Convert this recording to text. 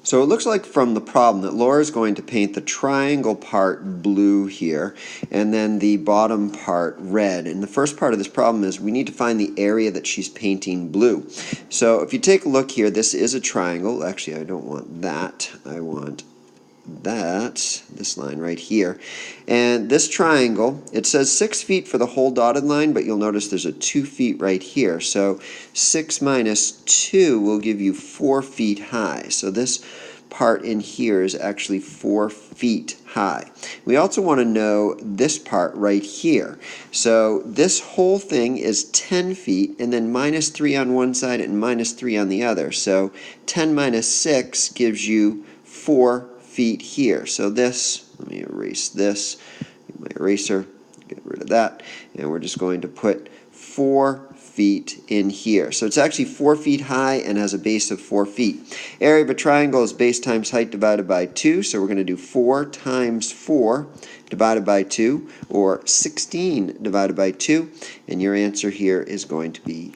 So it looks like from the problem that Laura is going to paint the triangle part blue here and then the bottom part red. And the first part of this problem is we need to find the area that she's painting blue. So if you take a look here, this is a triangle. Actually, I don't want that. I want this line right here. And this triangle, it says 6 feet for the whole dotted line, but you'll notice there's a 2 feet right here. So 6 minus 2 will give you 4 feet high. So this part in here is actually 4 feet high. We also want to know this part right here. So this whole thing is 10 feet, and then minus 3 on one side and minus 3 on the other. So 10 minus 6 gives you 4 feet here. So this, let me erase this, get my eraser, get rid of that, and we're just going to put 4 feet in here. So it's actually 4 feet high and has a base of 4 feet. Area of a triangle is base times height divided by 2, so we're going to do 4 times 4 divided by 2, or 16 divided by 2, and your answer here is going to be